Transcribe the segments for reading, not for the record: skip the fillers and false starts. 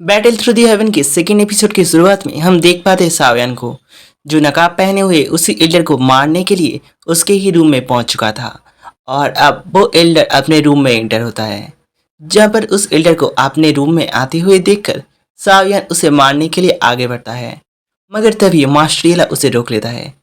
Battle through the haven के second episode की शुरुआत में हम देख पाते हैं सावयान को, जो नकाब पहने हुए उसी एल्डर को मारने के लिए उसके ही रूम में पहुंच चुका था। और अब वो एल्डर अपने रूम में एंटर होता है, जहां पर उस एल्डर को अपने रूम में आते हुए देखकर सावयान उसे मारने के लिए आगे बढ़ता है। मगर तभी मास्टरियला उसे रोक लेता है,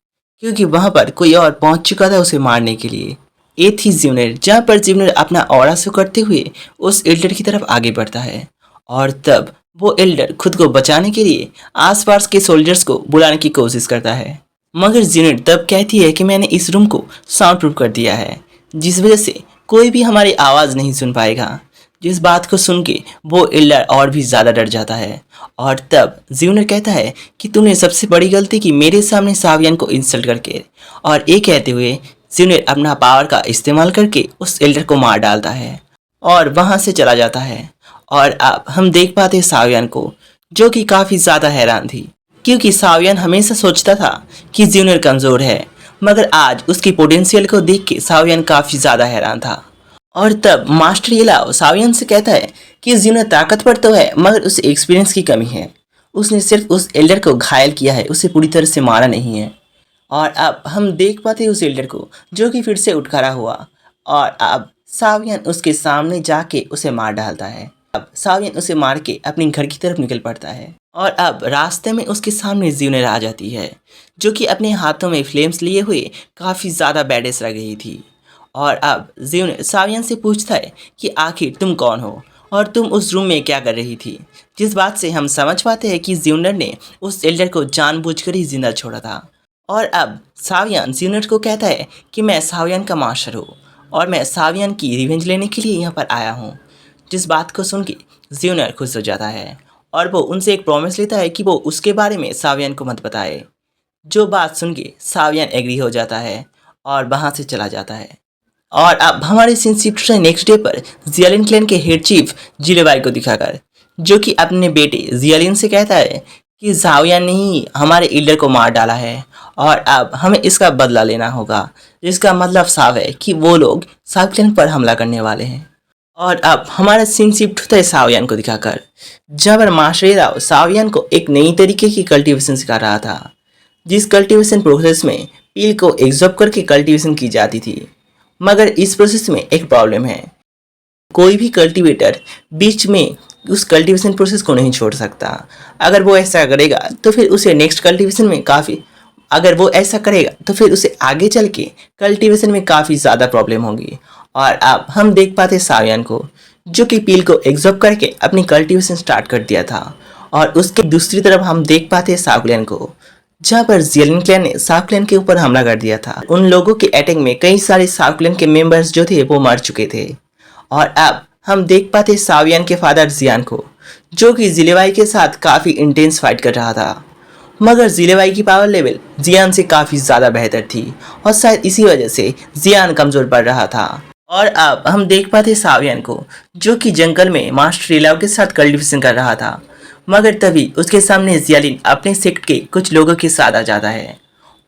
क्योंकि वहां पर कोई और पहुंच चुका था उसे मारने के लिए। ये थी ज्यूनर, जहां पर ज्यूनर अपना ऑरा शो करते हुए उस एल्डर की तरफ आगे बढ़ता है। और तब वो एल्डर खुद को बचाने के लिए आसपास के सोल्जर्स को बुलाने की कोशिश करता है। मगर ज्यूनर तब कहती है कि मैंने इस रूम को साउंड प्रूफ कर दिया है, जिस वजह से कोई भी हमारी आवाज़ नहीं सुन पाएगा। जिस बात को सुन के वो एल्डर और भी ज़्यादा डर जाता है। और तब ज्यूनर कहता है कि तुमने सबसे बड़ी गलती की मेरे सामने सावियन को इंसल्ट करके। और ये कहते हुए ज्यूनर अपना पावर का इस्तेमाल करके उस एल्डर को मार डालता है और वहाँ से चला जाता है। और अब हम देख पाते सावियन को, जो कि काफ़ी ज़्यादा हैरान थी, क्योंकि सावियन हमेशा सोचता था कि ज्यूनर कमज़ोर है। मगर आज उसकी पोटेंशियल को देख के सावियन काफ़ी ज़्यादा हैरान था। और तब मास्टर येलाओ सावियन से कहता है कि ज्यूनर ताकतवर तो है, मगर उसे एक्सपीरियंस की कमी है। उसने सिर्फ उस एल्डर को घायल किया है, उसे पूरी तरह से मारा नहीं है। और अब हम देख पाते हैं उस एल्डर को, जो कि फिर से उठ खड़ा हुआ। और अब सावियन उसके सामने जाके उसे मार डालता है। अब सावियन उसे मार के अपने घर की तरफ निकल पड़ता है। और अब रास्ते में उसके सामने ज्यूनर आ जाती है, जो कि अपने हाथों में फ्लेम्स लिए हुए काफ़ी ज़्यादा बैडेस लग रही थी। और अब ज्यूनर सावियन से पूछता है कि आखिर तुम कौन हो और तुम उस रूम में क्या कर रही थी। जिस बात से हम समझ पाते हैं कि ज्यूनर ने उस एल्डर को जानबूझकर ही जिंदा छोड़ा था। और अब सावियन ज्यूनर को कहता है कि मैं सावियन का मास्टर हूँ और मैं सावियन की रिवेंज लेने के लिए यहाँ पर आया हूँ। जिस बात को सुन के ज्यूनर खुश हो जाता है और वो उनसे एक प्रॉमिस लेता है कि वो उसके बारे में सावियन को मत बताए। जो बात सुन के सावियन एग्री हो जाता है और वहाँ से चला जाता है। और अब हमारे सीन शिफ्ट है नेक्स्ट डे पर जियालिन क्लैन के हेड चीफ जिलेबाई को दिखाकर, जो कि अपने बेटे जियालिन से कहता है कि जावियन ने ही हमारे एल्डर को मार डाला है और अब हमें इसका बदला लेना होगा। जिसका मतलब साफ है कि वो लोग साव क्लैन पर हमला करने वाले हैं। और अब हमारा सीन शिफ्ट होता है सावियन को दिखाकर, जहाँ पर मास्टर सावियन को एक नई तरीके की कल्टीवेशन सिखा रहा था, जिस कल्टीवेशन प्रोसेस में पील को एग्जॉर्ब करके कल्टीवेशन की जाती थी। मगर इस प्रोसेस में एक प्रॉब्लम है, कोई भी कल्टीवेटर बीच में उस कल्टीवेशन प्रोसेस को नहीं छोड़ सकता। अगर वो ऐसा करेगा तो फिर उसे नेक्स्ट कल्टीवेशन में आगे चल के कल्टीवेशन में काफ़ी ज़्यादा प्रॉब्लम होगी। और अब हम देख पाते सावियन को, जो कि पील को एग्जॉर्ब करके अपनी कल्टीवेशन स्टार्ट कर दिया था। और उसके दूसरी तरफ हम देख पाते सावक्लैन को, जहाँ पर जियालिन क्लैन ने सावक्लैन के ऊपर हमला कर दिया था। उन लोगों के अटैक में कई सारे सावक्लैन के मेंबर्स जो थे वो मर चुके थे। और अब हम देख पाते सावियन के फादर जियान को, जो कि जिलेबाई के साथ काफ़ी इंटेंस फाइट कर रहा था। मगर जिलेबाई की पावर लेवल जियान से काफ़ी ज़्यादा बेहतर थी और शायद इसी वजह से जियान कमज़ोर पड़ रहा था। और अब हम देख पाते सावियन को, जो कि जंगल में मास्टर येलाओ के साथ कल्टीवेशन कर रहा था। मगर तभी उसके सामने जियालिन अपने सेक्ट के कुछ लोगों के साथ आ जाता है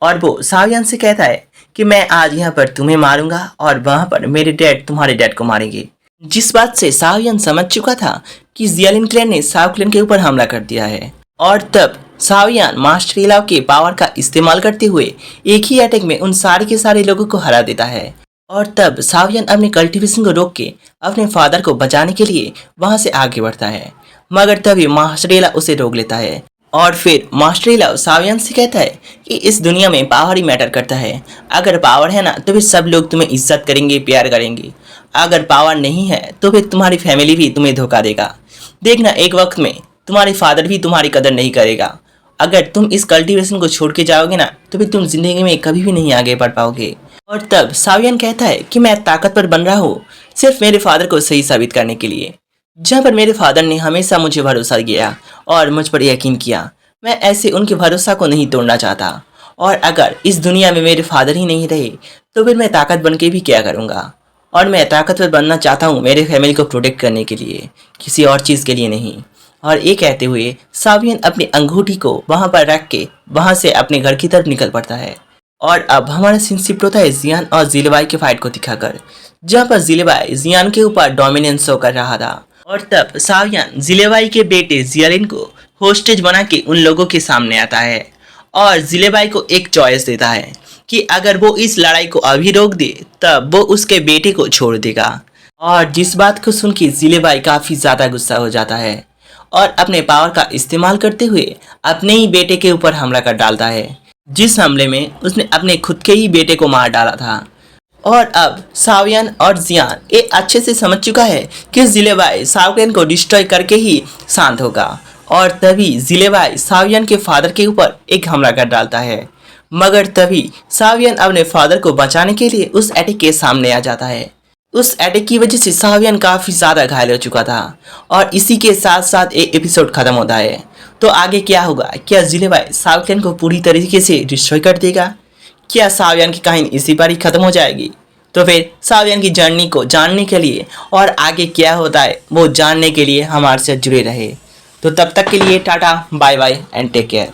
और वो सावियन से कहता है कि मैं आज यहाँ पर तुम्हें मारूंगा और वहाँ पर मेरे डैड तुम्हारे डैड को मारेंगे। जिस बात से सावियन समझ चुका था कि जियालिन क्लैन ने साव क्लैन के ऊपर हमला कर दिया है। और तब सावियन मास्टर येलाओ के पावर का इस्तेमाल करते हुए एक ही अटैक में उन सारे के सारे लोगों को हरा देता है। और तब सावियन अपने कल्टीवेशन को रोक के अपने फादर को बचाने के लिए वहाँ से आगे बढ़ता है। मगर तभी मास्टर येलाओ उसे रोक लेता है और फिर मास्टर येलाओ सावियन से कहता है कि इस दुनिया में पावर ही मैटर करता है। अगर पावर है ना तो फिर सब लोग तुम्हें इज्जत करेंगे, प्यार करेंगे। अगर पावर नहीं है तो फिर तुम्हारी फैमिली भी तुम्हें धोखा देगा। देखना, एक वक्त में तुम्हारे फादर भी तुम्हारी कदर नहीं करेगा। अगर तुम इस कल्टीवेशन को छोड़ के जाओगे ना तो फिर तुम जिंदगी में कभी भी नहीं आगे बढ़ पाओगे। और तब सावियन कहता है कि मैं ताकतवर बन रहा हूँ सिर्फ मेरे फादर को सही साबित करने के लिए, जहाँ पर मेरे फादर ने हमेशा मुझे भरोसा किया और मुझ पर यकीन किया। मैं ऐसे उनके भरोसा को नहीं तोड़ना चाहता। और अगर इस दुनिया में मेरे फादर ही नहीं रहे तो फिर मैं ताकत बन के भी क्या करूँगा। और मैं ताकतवर बनना चाहता हूँ मेरे फैमिली को प्रोटेक्ट करने के लिए, किसी और चीज़ के लिए नहीं। और ये कहते हुए सावियन अपनी अंगूठी को वहाँ पर रख के वहाँ से अपने घर की तरफ निकल पड़ता है। और अब हमारा सीन शिफ्ट होता है जियान और जिलेबाई के फाइट को दिखाकर, जहाँ पर जिलेबाई जियान के ऊपर डोमिनेंस शो कर रहा था। और तब सावियन जिलेबाई के बेटे जियालिन को होस्टेज बना के उन लोगों के सामने आता है और जिलेबाई को एक चॉइस देता है कि अगर वो इस लड़ाई को अभी रोक दे तब वो उसके बेटे को छोड़ देगा। और जिस बात को सुन के जिलेबाई काफ़ी ज़्यादा गुस्सा हो जाता है और अपने पावर का इस्तेमाल करते हुए अपने ही बेटे के ऊपर हमला कर डालता है, जिस हमले में उसने अपने खुद के ही बेटे को मार डाला था। और अब सावियन और जियान ये अच्छे से समझ चुका है कि जिलेबाई सावियन को डिस्ट्रॉय करके ही शांत होगा। और तभी जिलेबाई सावियन के फादर के ऊपर एक हमला कर डालता है, मगर तभी सावियन अपने फादर को बचाने के लिए उस अटैक के सामने आ जाता है। उस अटैक की वजह से सावियन काफ़ी ज़्यादा घायल हो चुका था और इसी के साथ साथ एक एपिसोड ख़त्म होता है। तो आगे क्या होगा? क्या जिलेबाई सावियन को पूरी तरीके से डिस्ट्रॉय कर देगा? क्या सावियन की कहानी इसी पर ही ख़त्म हो जाएगी? तो फिर सावियन की जर्नी को जानने के लिए और आगे क्या होता है वो जानने के लिए हमारे साथ जुड़े रहे। तो तब तक के लिए tata bye bye and take care.